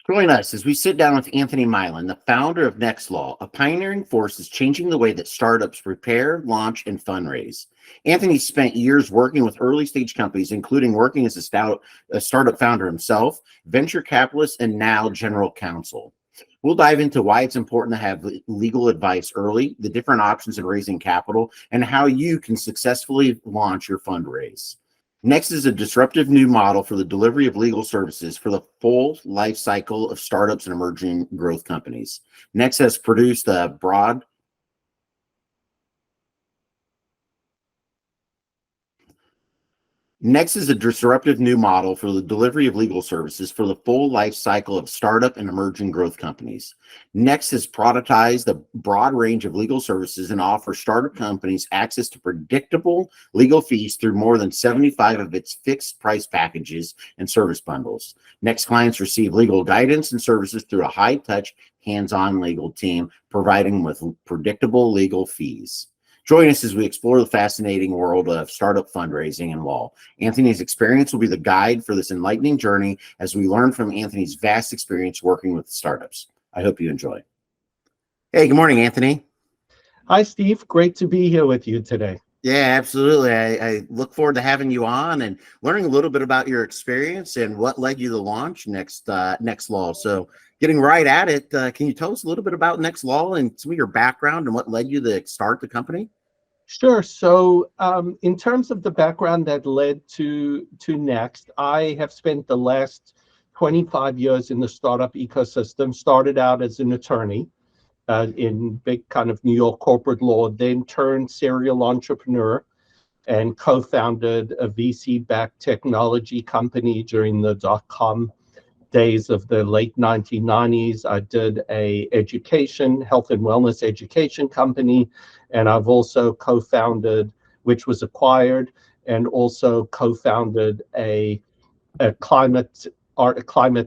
Join us as we sit down with Anthony Millan, the founder of Nextlaw, a pioneering force that's changing the way that startups prepare, launch, and fundraise. Anthony spent years working with early stage companies, including working as a startup founder himself, venture capitalist, and now general counsel. We'll dive into why it's important to have legal advice early, the different options in raising capital, and how you can successfully launch your fundraise. Next is a disruptive new model for the delivery of legal services for the full life cycle of startups and emerging growth companies. Next has produced a broad Next is a disruptive new model for the delivery of legal services for the full life cycle of startup and emerging growth companies. Next has productized a broad range of legal services and offers startup companies access to predictable legal fees through more than 75 of its fixed price packages and service bundles. Next clients receive legal guidance and services through a high-touch, hands-on legal team, providing with predictable legal fees. Join us as we explore the fascinating world of startup fundraising and law. Anthony's experience will be the guide for this enlightening journey as we learn from Anthony's vast experience working with startups. I hope you enjoy. Hey, good morning, Anthony. Hi, Steve. Great to be here with you today. Yeah, absolutely. I look forward to having you on and learning a little bit about your experience and what led you to launch Nextlaw. So getting right at it, can you tell us a little bit about Nextlaw and some of your background and what led you to start the company? Sure. So in terms of the background that led to Next, I have spent the last 25 years in the startup ecosystem. Started out as an attorney in big kind of New York corporate law, then turned serial entrepreneur and co-founded a VC-backed technology company during the dot-com days of the late 1990s. I did a health and wellness education company, and I've also co-founded, which was acquired, and also co-founded a climate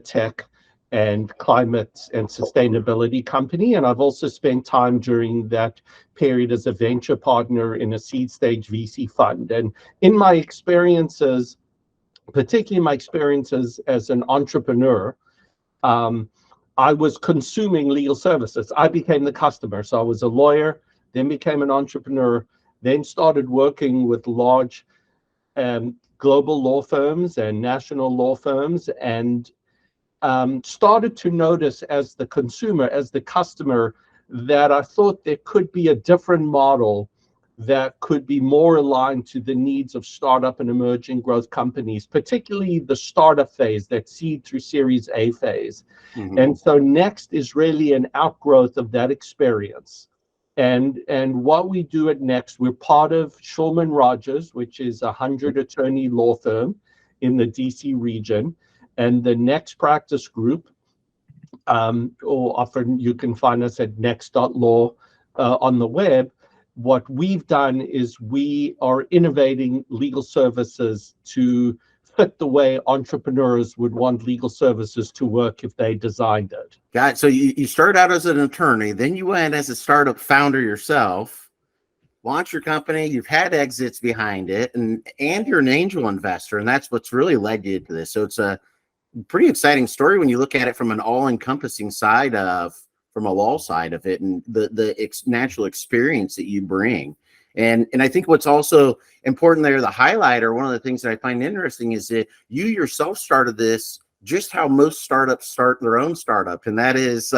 tech and climate and sustainability company. And I've also spent time during that period as a venture partner in a seed stage VC fund. And in my experiences, particularly my experiences as an entrepreneur, I was consuming legal services. I became the customer. So I was a lawyer, then became an entrepreneur, then started working with large global law firms and national law firms, and started to notice as the consumer, as the customer, that I thought there could be a different model that could be more aligned to the needs of startup and emerging growth companies, particularly the startup phase, that seed through Series A phase. Mm-hmm. And so Next is really an outgrowth of that experience. And what we do at Next, we're part of Shulman Rogers, which is a 100-attorney law firm in the DC region. And the Next Practice Group, or often you can find us at next.law on the web. What we've done is we are innovating legal services to fit the way entrepreneurs would want legal services to work if they designed it. Got it. So you started out as an attorney, then you went as a startup founder yourself, launched your company, you've had exits behind it, and you're an angel investor, and that's what's really led you to this. So it's a pretty exciting story when you look at it from an all-encompassing side from a law side of it, and the natural experience that you bring. And I think what's also important there, the highlighter, one of the things that I find interesting is that you yourself started this just how most startups start their own startup. And that is,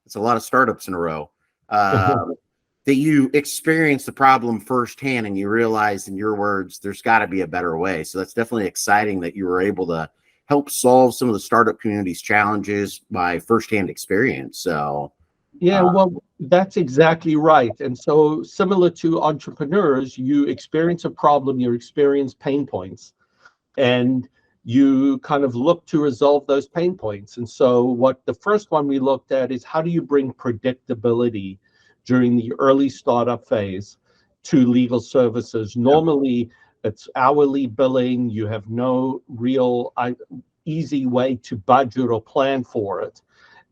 it's a lot of startups in a row, that you experience the problem firsthand and you realize, in your words, there's got to be a better way. So that's definitely exciting that you were able to help solve some of the startup community's challenges by firsthand experience. So yeah, well, that's exactly right. And so similar to entrepreneurs, you experience a problem, you experience pain points, and you kind of look to resolve those pain points. And so what the first one we looked at is, how do you bring predictability during the early startup phase to legal services? Normally, it's hourly billing. You have no real easy way to budget or plan for it.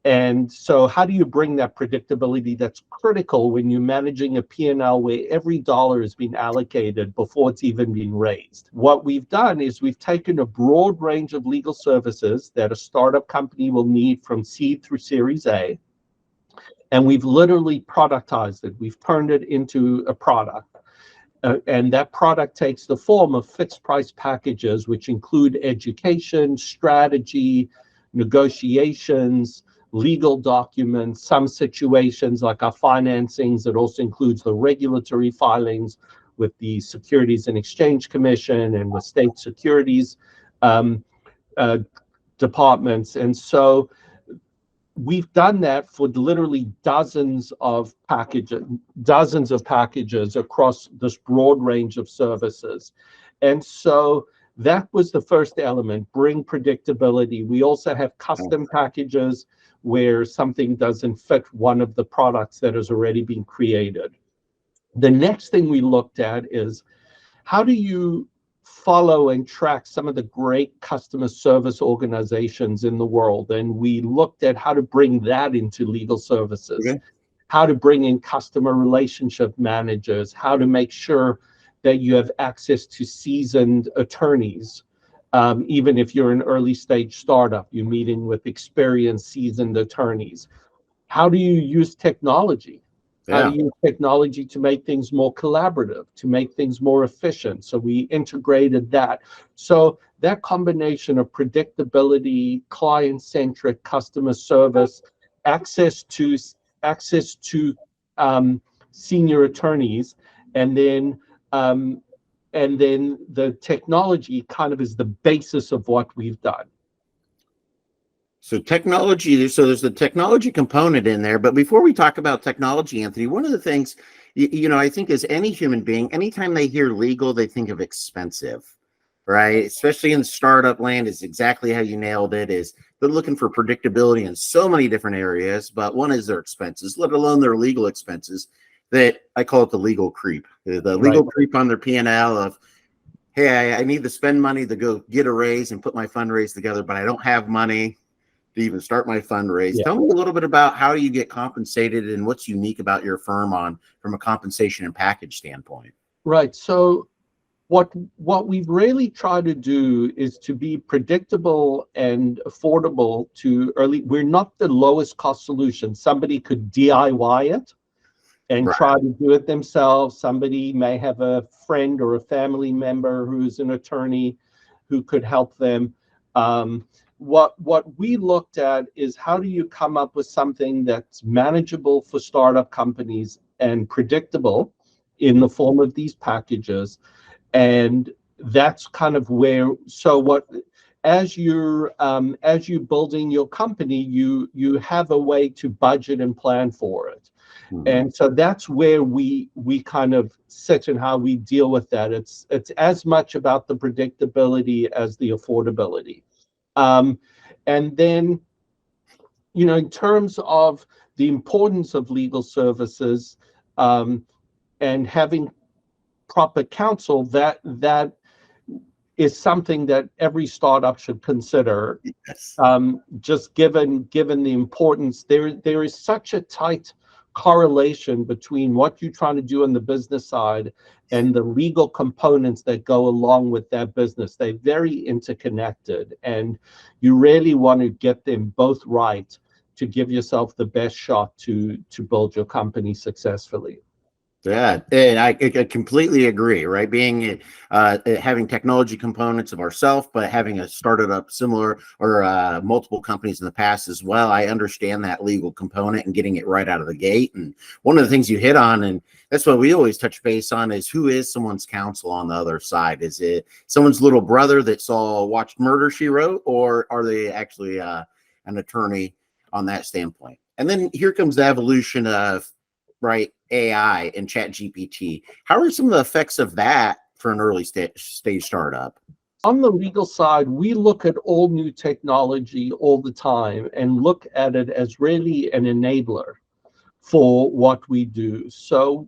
And so how do you bring that predictability that's critical when you're managing a P&L where every dollar has been allocated before it's even been raised? What we've done is we've taken a broad range of legal services that a startup company will need from seed through Series A, and we've literally productized it. We've turned it into a product. And that product takes the form of fixed price packages, which include education, strategy, negotiations, legal documents, some situations like our financings. It also includes the regulatory filings with the Securities and Exchange Commission and with state securities departments. And so we've done that for literally dozens of packages across this broad range of services. And so that was the first element, bring predictability. We also have custom packages where something doesn't fit one of the products that has already been created. The next thing we looked at is how do you follow and track some of the great customer service organizations in the world? And we looked at how to bring that into legal services, how to bring in customer relationship managers, how to make sure that you have access to seasoned attorneys. Even if you're an early stage startup, you're meeting with experienced, seasoned attorneys. How do you use technology? How do you use technology to make things more collaborative, to make things more efficient? So we integrated that. So that combination of predictability, client-centric customer service, access to senior attorneys, and then the technology kind of is the basis of what we've done. So technology, so there's the technology component in there. But before we talk about technology, Anthony, one of the things, I think as any human being, anytime they hear legal, they think of expensive, right? Especially in startup land, is exactly how you nailed it, is they're looking for predictability in so many different areas, but one is their expenses, let alone their legal expenses, that I call it the legal creep. The legal creep on their P&L of, hey, I need to spend money to go get a raise and put my fundraise together, but I don't have money to even start my fundraise. Tell me a little bit about how you get compensated and what's unique about your firm from a compensation and package standpoint. Right. So what we've really tried to do is to be predictable and affordable to early. We're not the lowest cost solution. Somebody could DIY it and try to do it themselves. Somebody may have a friend or a family member who's an attorney who could help them. What we looked at is how do you come up with something that's manageable for startup companies and predictable in the form of these packages. And that's kind of where, as you're building your company, you have a way to budget and plan for it. And so that's where we kind of sit and how we deal with that. It's as much about the predictability as the affordability. And then, in terms of the importance of legal services and having proper counsel, that is something that every startup should consider. Just given the importance, there is such a tight correlation between what you're trying to do on the business side and the legal components that go along with that business. They're very interconnected, and you really want to get them both right to give yourself the best shot to build your company successfully. Yeah, and I completely agree, right? Being having technology components of ourselves, but having a started up similar or multiple companies in the past as well. I understand that legal component and getting it right out of the gate. And one of the things you hit on, and that's what we always touch base on, is who is someone's counsel on the other side? Is it someone's little brother that watched Murder, She Wrote, or are they actually an attorney on that standpoint? And then here comes the evolution of AI and ChatGPT. How are some of the effects of that for an early stage startup? On the legal side, we look at all new technology all the time and look at it as really an enabler for what we do. So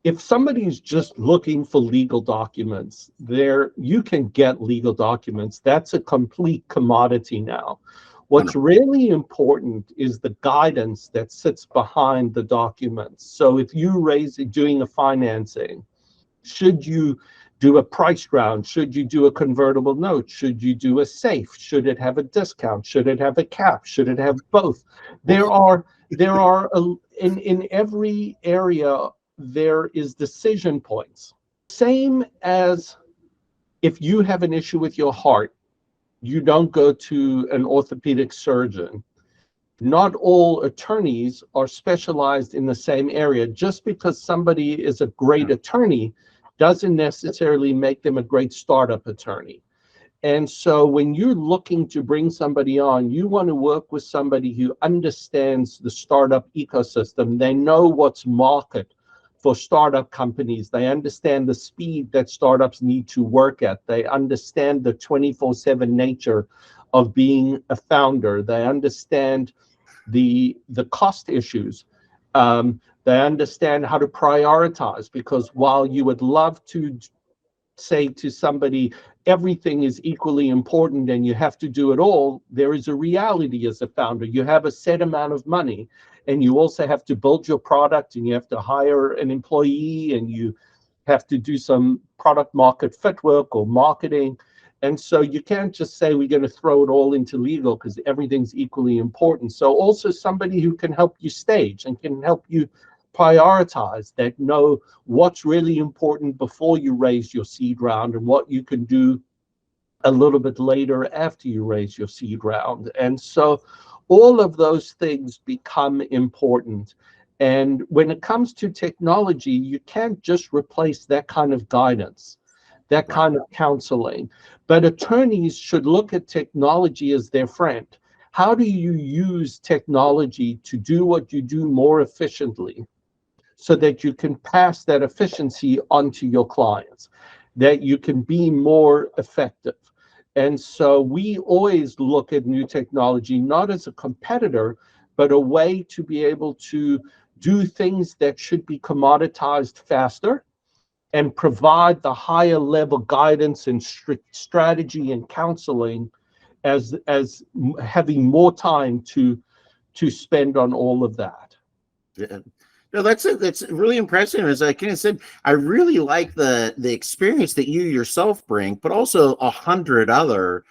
if somebody's just looking for legal documents, you can get legal documents. That's a complete commodity now. What's really important is the guidance that sits behind the documents. So if you doing a financing, should you do a price round? Should you do a convertible note? Should you do a safe? Should it have a discount? Should it have a cap? Should it have both? There are in every area there is decision points. Same as if you have an issue with your heart, you don't go to an orthopedic surgeon. Not all attorneys are specialized in the same area. Just because somebody is a great attorney doesn't necessarily make them a great startup attorney. And so when you're looking to bring somebody on, you want to work with somebody who understands the startup ecosystem. They know what's market for startup companies. They understand the speed that startups need to work at. They understand the 24/7 nature of being a founder. They understand the cost issues. They understand how to prioritize, because while you would love to say to somebody, everything is equally important and you have to do it all, there is a reality as a founder. You have a set amount of money, and you also have to build your product, and you have to hire an employee, and you have to do some product market fit work or marketing. And so you can't just say we're going to throw it all into legal because everything's equally important. So also somebody who can help you stage and can help you prioritize, that know what's really important before you raise your seed round and what you can do a little bit later after you raise your seed round. And so all of those things become important. And when it comes to technology, you can't just replace that kind of guidance, that kind of counseling. But attorneys should look at technology as their friend. How do you use technology to do what you do more efficiently, so that you can pass that efficiency onto your clients, that you can be more effective? And so we always look at new technology not as a competitor, but a way to be able to do things that should be commoditized faster and provide the higher level guidance and strategy and counseling as having more time to spend on all of that. Yeah. No, that's really impressive. As I kind of said, I really like the experience that you yourself bring, but also 100 other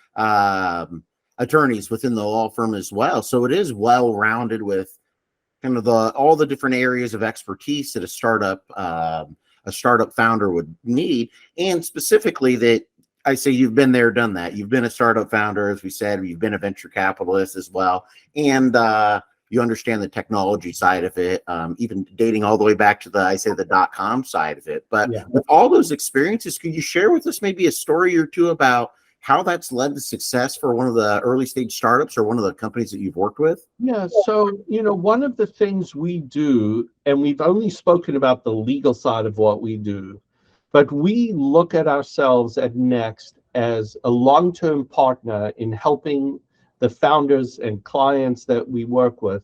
attorneys within the law firm as well. So it is well rounded with kind of all the different areas of expertise that a startup founder would need, and specifically that I say you've been there, done that. You've been a startup founder, as we said. You've been a venture capitalist as well, and you understand the technology side of it, even dating all the way back to the .com side of it. But with all those experiences, could you share with us maybe a story or two about how that's led to success for one of the early stage startups or one of the companies that you've worked with? Yeah, so, one of the things we do, and we've only spoken about the legal side of what we do, but we look at ourselves at Next as a long-term partner in helping the founders and clients that we work with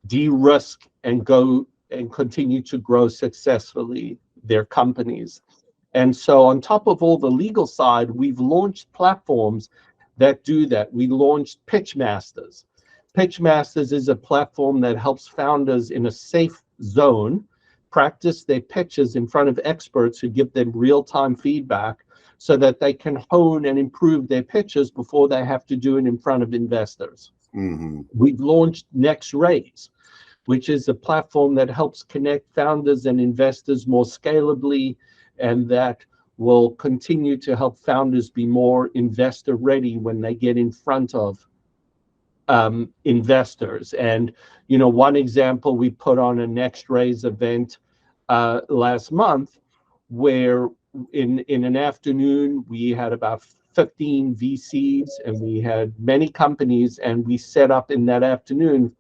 de-risk and go and continue to grow successfully their companies. And so on top of all the legal side, we've launched platforms that do that. We launched Pitchmasters. Pitchmasters is a platform that helps founders in a safe zone practice their pitches in front of experts who give them real-time feedback, so that they can hone and improve their pitches before they have to do it in front of investors. Mm-hmm. We've launched Next Raise, which is a platform that helps connect founders and investors more scalably, and that will continue to help founders be more investor ready when they get in front of investors. And one example, we put on a Next Raise event last month, where in an afternoon we had about 15 VCs and we had many companies, and we set up in that afternoon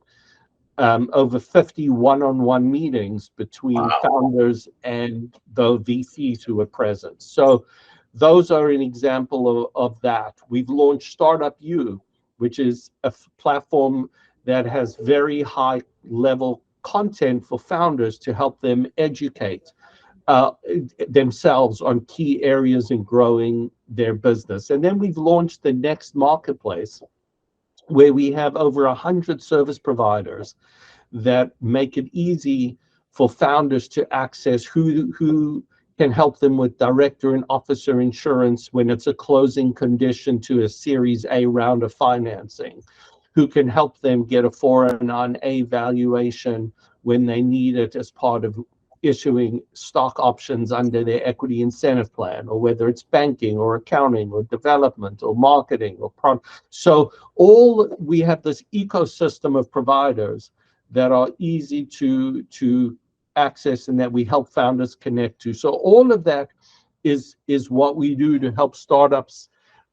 over 50 one-on-one meetings between founders and the VCs who were present. So those are an example of that. We've launched Startup U, which is a platform that has very high level content for founders to help them educate themselves on key areas in growing their business. And then we've launched the Next Marketplace, where we have over 100 service providers that make it easy for founders to access who can help them with director and officer insurance when it's a closing condition to a Series A round of financing, who can help them get a 409A valuation when they need it as part of issuing stock options under their equity incentive plan, or whether it's banking or accounting or development or marketing or product. So we have this ecosystem of providers that are easy to access and that we help founders connect to. So all of that is what we do to help startups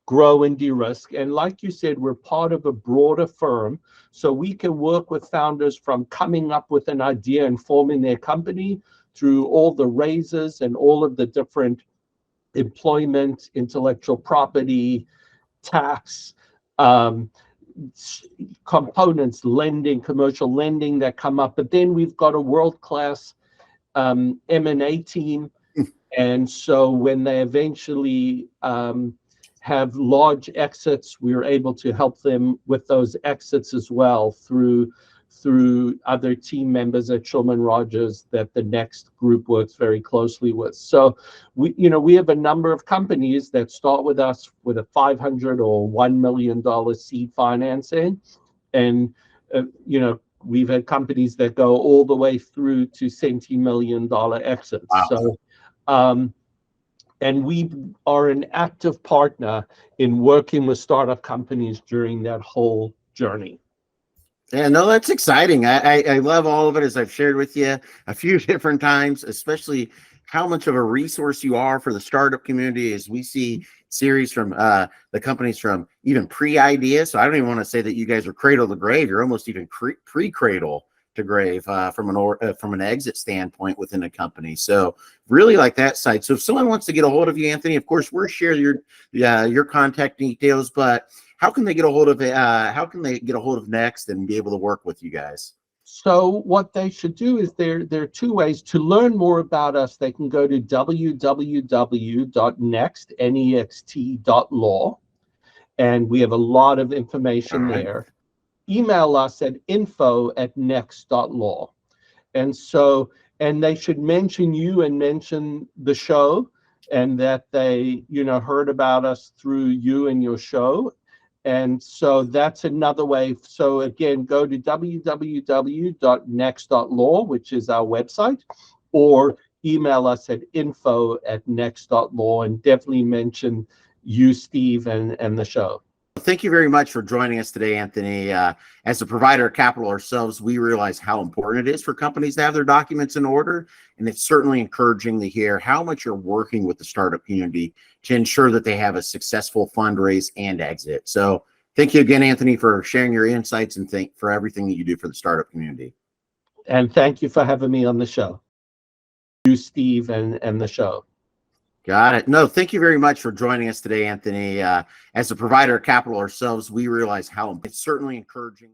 grow and de-risk. And like you said, we're part of a broader firm, so we can work with founders from coming up with an idea and forming their company through all the raises and all of the different employment, intellectual property, tax, components, lending, commercial lending that come up. But then we've got a world-class M&A team. And so when they eventually have large exits, we're able to help them with those exits as well through other team members at Shulman Rogers that the Next group works very closely with. So we have a number of companies that start with us with a $500 or $1 million seed financing, and we've had companies that go all the way through to $70 million exits. Wow. So and we are an active partner in working with startup companies during that whole journey. Yeah, no, that's exciting. I love all of it, as I've shared with you a few different times, especially how much of a resource you are for the startup community, as we see series from the companies from even pre-idea. So I don't even want to say that you guys are cradle to grave. You're almost even pre-cradle to grave from an exit standpoint within a company. So really like that side. So if someone wants to get a hold of you, Anthony, of course, we'll share your contact details, but how can they get a hold of Next and be able to work with you guys? So what they should do is there are two ways to learn more about us. They can go to www.next.law, and we have a lot of information there. Email us at info@next.law. And they should mention you and mention the show, and that they heard about us through you and your show. And so that's another way. So again, go to www.next.law, which is our website, or email us at info@next.law, and definitely mention you, Steve, and the show. Thank you very much for joining us today, Anthony. As a provider of capital ourselves, we realize how important it is for companies to have their documents in order. And it's certainly encouraging to hear how much you're working with the startup community to ensure that they have a successful fundraise and exit. So thank you again, Anthony, for sharing your insights, and for everything that you do for the startup community. And thank you for having me on the show. You, Steve, and the show. Got it. No, thank you very much for joining us today, Anthony. As a provider of capital ourselves, we realize how it's certainly encouraging.